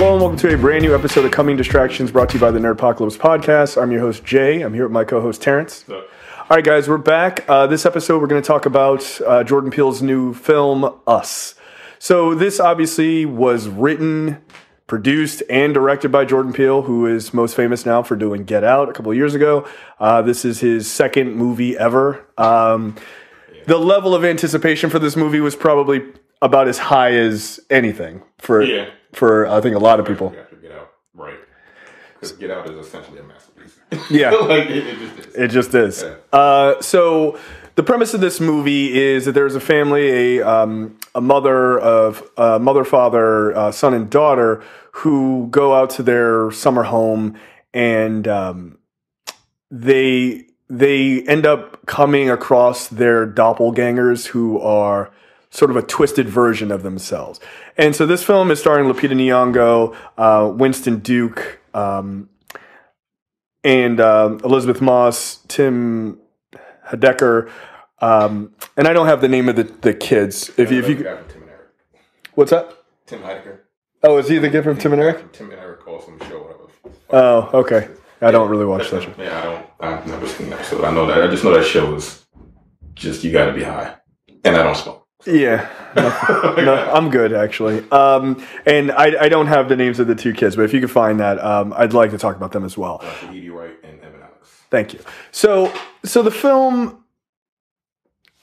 Hello and welcome to a brand new episode of Coming Distractions brought to you by the Nerdpocalypse podcast. I'm your host, Jay. I'm here with my co-host, Terrence. All right, guys, we're back. This episode, we're going to talk about Jordan Peele's new film, Us. So this obviously was written, produced, and directed by Jordan Peele, who is most famous now for doing Get Out a couple of years ago. This is his second movie ever. The level of anticipation for this movie was probably about as high as anything for I think a lot of people. After Get Out, right? Because Get Out is essentially a masterpiece. Yeah, like it just is. It just is. Yeah. So the premise of this movie is that there's a family, a mother, father, son, and daughter who go out to their summer home, and they end up coming across their doppelgangers who are sort of a twisted version of themselves. And so this film is starring Lupita Nyong'o, Winston Duke, and Elizabeth Moss, Tim Heidecker, and I don't have the name of the kids. If you Tim and Eric. What's that? Tim Heidecker. Oh, is he the kid from Tim and Eric? Tim and Eric awesome show, whatever. Oh, okay. I don't really watch that show. Yeah, I've never seen that episode. I know that. I just know that show is just, you got to be high, and I don't smoke. Yeah, no, I'm good actually. And I don't have the names of the two kids, but if you could find that, I'd like to talk about them as well. Edie Wright and Evan Alex. Thank you. So the film,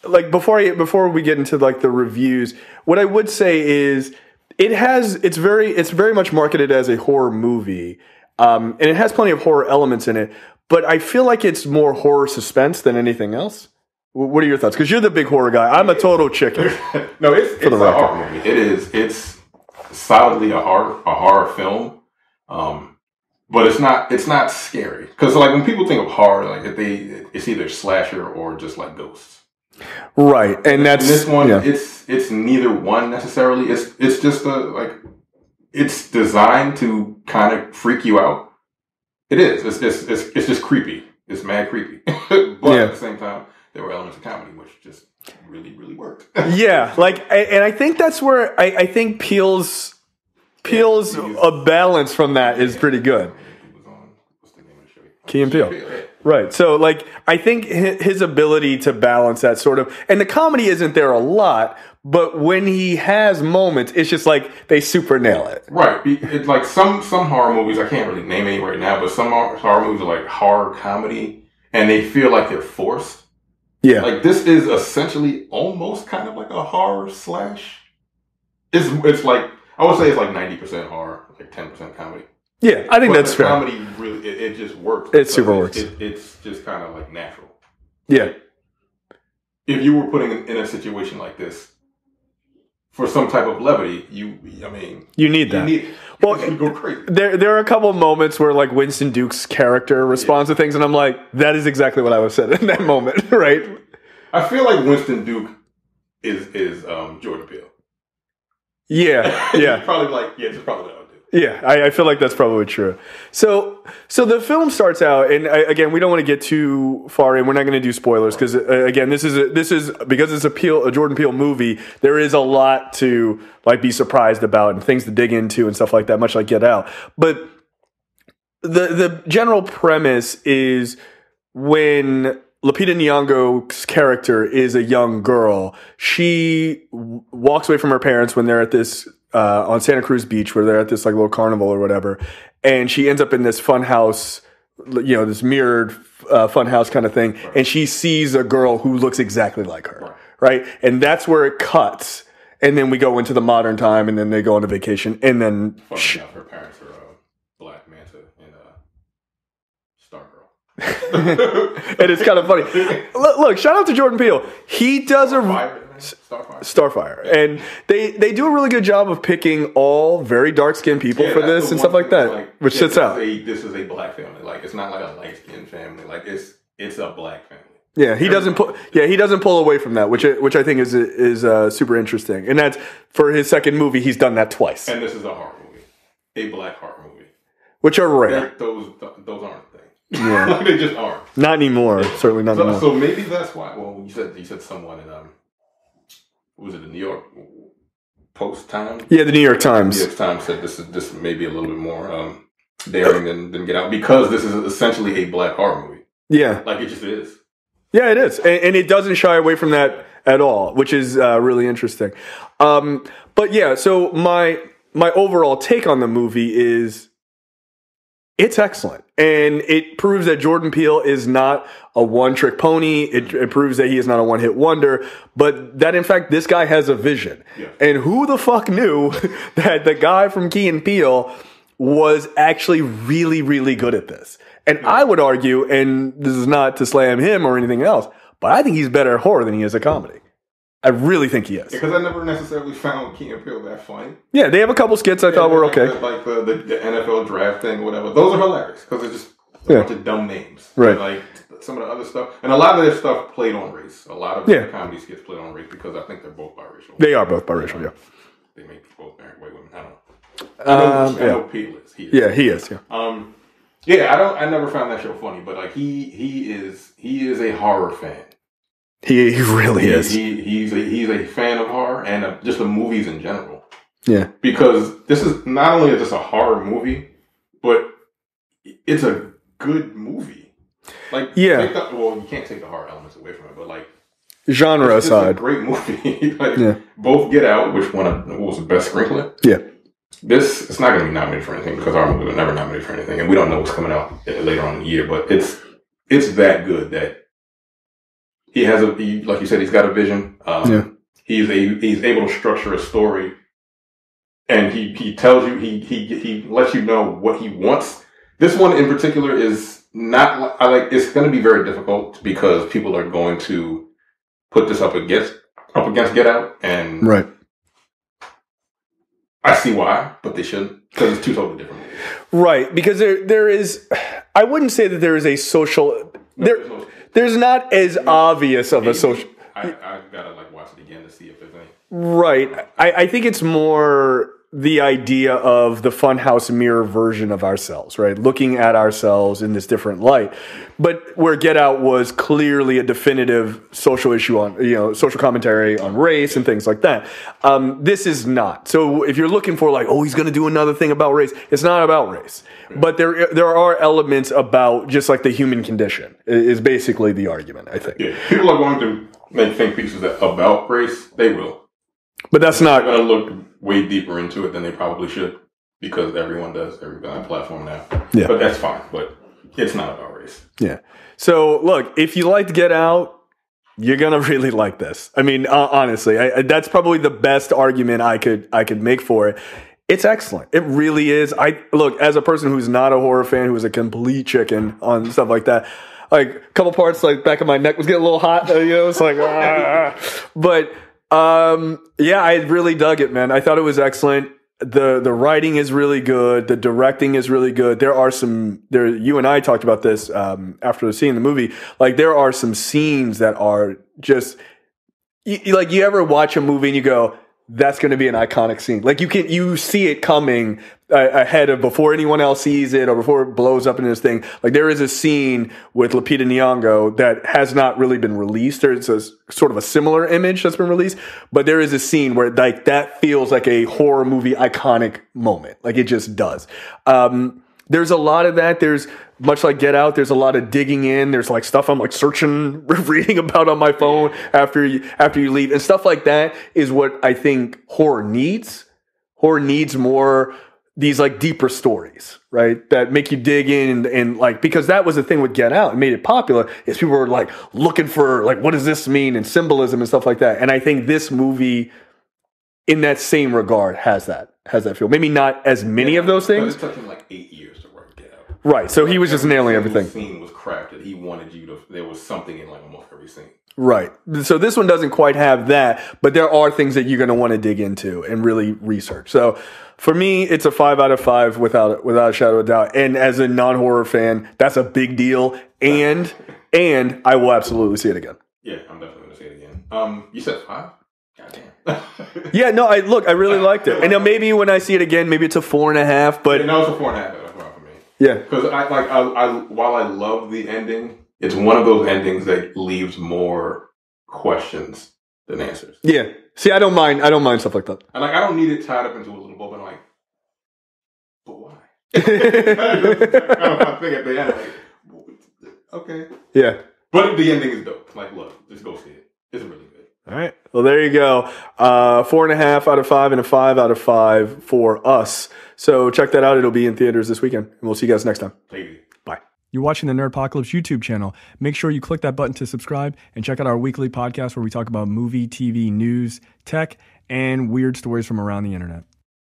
like before we get into like the reviews, what I would say is it's very much marketed as a horror movie, and it has plenty of horror elements in it, but I feel like it's more horror suspense than anything else. What are your thoughts? Because you're the big horror guy. I'm a total chicken. No, it's a horror movie. It is. It's solidly a horror film, but it's not scary. Because like when people think of horror, like it's either slasher or just like ghosts. Right, and that's this one. Yeah. It's neither one necessarily. It's just it's designed to kind of freak you out. It is. It's just creepy. It's mad creepy, but at the same time, there were elements of comedy which just really, really worked. Yeah, and I think that's where I think Peele's a balance from that is pretty good. What's the name of the show? Key and Peele. Right. So, like, I think his ability to balance that sort of, and the comedy isn't there a lot, but when he has moments, it's just like they super nail it. Right. It's like some horror movies, I can't really name any right now, but some horror movies are like horror comedy, and they feel like they're forced. Yeah. Like this is essentially almost kind of like a horror slash. It's like, I would say it's like 90% horror, like 10% comedy. Yeah, I think that's fair. Comedy really, it just works. It super works. It's just kind of like natural. Yeah. If you were putting in a situation like this for some type of levity, you need that. Well, go crazy. There are a couple of moments where like Winston Duke's character responds to things, and I'm like, that is exactly what I was said in that moment, right? I feel like Winston Duke is Jordan Peele. Yeah. You're probably like, it's probably what I would do. Yeah, I feel like that's probably true. So the film starts out, and again, we don't want to get too far in. We're not going to do spoilers because again, this is because it's a Jordan Peele movie. There is a lot to like be surprised about and things to dig into and stuff like that. Much like Get Out, but the general premise is when Lupita Nyong'o's character is a young girl, she walks away from her parents when they're at this. On Santa Cruz beach where they're at this like little carnival or whatever. And she ends up in this fun house, this mirrored fun house kind of thing. Right. And she sees a girl who looks exactly like her. Right. And that's where it cuts. And then we go into the modern time and then they go on a vacation. And then her parents are Black Manta and Stargirl. And it's kind of funny. Look, shout out to Jordan Peele. He does Starfire. And they do a really good job of picking all very dark-skinned people for this and stuff like that, which sits out. This is a black family. Like, it's not like a light-skinned family. Like, it's a black family. Yeah, he doesn't pull away from that, which I think is super interesting. And that's for his second movie, he's done that twice. And this is a horror movie, a black horror movie, which are rare. Those aren't things. Yeah, like they just aren't. Not anymore. Certainly not anymore. So maybe that's why. Well, you said someone in was it the New York Post-Time. Yeah, the New York Times. New York Times said this may be a little bit more daring than Get Out because this is essentially a black horror movie. Yeah. Like, it just is. Yeah, it is. And it doesn't shy away from that at all, which is really interesting. But yeah, so my overall take on the movie is it's excellent. And it proves that Jordan Peele is not a one-trick pony. It proves that he is not a one-hit wonder, but that, in fact, this guy has a vision. Yeah. And who the fuck knew that the guy from Key and Peele was actually really, really good at this? And I would argue, and this is not to slam him or anything else, but I think he's better at horror than he is at comedy. I really think he is. Because I never necessarily found Key and Peele that funny. Yeah, they have a couple skits I thought were okay. Like the NFL draft thing or whatever. Those are hilarious because it's just a bunch of dumb names. Right. Like some of the other stuff. And a lot of their stuff played on race. A lot of the comedy skits played on race because I think they're both biracial. They are both biracial, yeah. They make both married white women. I don't know. I know Peele is. He is. Yeah. I never found that show funny, but like he is a horror fan. He really is. He's a fan of horror and just the movies in general. Yeah. Because this is not only just a horror movie, but it's a good movie. Like, yeah. You can't take the horror elements away from it, but like genre aside, it's a great movie. Both Get Out, which was the best screenplay. Yeah. It's not going to be nominated for anything because our movie was never nominated for anything, and we don't know what's coming out later on in the year. But it's that good that. He has like you said, he's got a vision. He's able to structure a story, and he tells you he lets you know what he wants. This one in particular is not. It's going to be very difficult because people are going to put this up against Get Out, and right. I see why, but they shouldn't because it's two totally different movies. Right, because there is. I wouldn't say that there is a social. There's not as obvious of a social. I gotta watch it again to see if there's any. Right. I think it's more the idea of the funhouse mirror version of ourselves, right? Looking at ourselves in this different light. But where Get Out was clearly a definitive social issue on, social commentary on race and things like that. This is not. So if you're looking for he's going to do another thing about race, it's not about race. But there are elements about just like the human condition is basically the argument, I think. Yeah. People are going to make think pieces about race. They will. But that's not going to look way deeper into it than they probably should because everyone does. Everybody on the platform now. Yeah. But that's fine. But it's not about race. Yeah. So look, if you liked Get Out, you're gonna really like this. I mean, honestly, that's probably the best argument I could make for it. It's excellent. It really is. Look, as a person who's not a horror fan, who's a complete chicken on stuff like that, like a couple parts, like back of my neck was getting a little hot. It's like, but. I really dug it, man. I thought it was excellent. The writing is really good. The directing is really good. You and I talked about this, after seeing the movie. Like, there are some scenes that are just, you ever watch a movie and you go, that's going to be an iconic scene. Like you see it coming ahead of before anyone else sees it or before it blows up into this thing. Like there is a scene with Lupita Nyong'o that has not really been released. There's a sort of a similar image that's been released, but there is a scene where like that feels like a horror movie iconic moment. Like it just does. There's a lot of that. There's much like Get Out. There's a lot of digging in. There's like stuff I'm like searching, reading about on my phone after you leave, and stuff like that is what I think horror needs. Horror needs more these like deeper stories, right? That make you dig in and like, because that was the thing with Get Out. It made it popular is people were like looking for like, what does this mean? And symbolism and stuff like that. And I think this movie in that same regard has that feel. Maybe not as many of those things. It took him like 8 years to write Get Out. Right. So he was just nailing everything. The scene was crafted. He wanted you to, there was something in like almost every scene. Right. So this one doesn't quite have that, but there are things that you're going to want to dig into and really research. So for me, it's a 5 out of 5 without a shadow of a doubt. And as a non-horror fan, that's a big deal. And I will absolutely see it again. Yeah, I'm definitely going to see it again. You said 5? Goddamn. Yeah, no, I really liked it. And now maybe when I see it again, maybe it's a 4.5, but no, it's a 4.5 for me. Yeah. Because while I love the ending, it's one of those endings that leaves more questions than answers. Yeah. See, I don't mind stuff like that. And like, I don't need it tied up into a little bow, but I'm like, but why? That's kind of my thing at the end. Like, okay. Yeah. But the ending is dope. Like, look, just go see it. It's really good. All right. Well, there you go. 4.5 out of 5 and a 5 out of 5 for us. So check that out. It'll be in theaters this weekend. And we'll see you guys next time. Take it easy. Bye. You're watching the Nerdpocalypse YouTube channel. Make sure you click that button to subscribe and check out our weekly podcast where we talk about movie, TV, news, tech, and weird stories from around the internet.